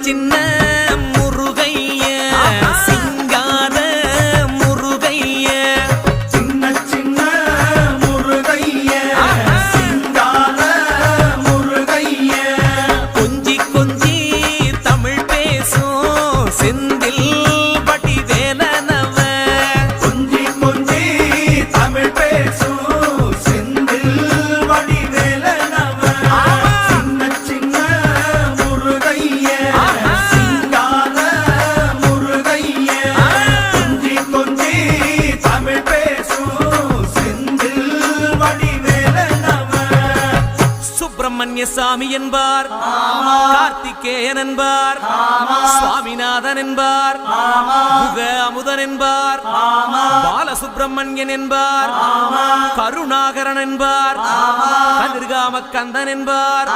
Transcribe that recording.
சின்ன முருகைய சிங்கார முருகைய சின்ன சின்ன முருகைய சிங்கார முருகைய கொஞ்சி கொஞ்சி தமிழ் பேசும் செந்தில் வடிவேலனவ கொஞ்சி கொஞ்சி தமிழ் பேசும் செந்தில் வடிவேலனவ சின்ன சின்ன முருகைய சிங்கார முருகைய கொஞ்சி கொஞ்சி தமிழ் பேசும் செந்தில் வடிவேலனவ சுப்பிரமணிய சாமி என்பார், கார்த்திகேயன் என்பார், சுவாமிநாதன் என்பார், முக அமுதன் என்பார், பாலசுப்பிரமணியன் என்பார், கருணாகரன் என்பார், கதிர்காம கந்தன் என்பார்.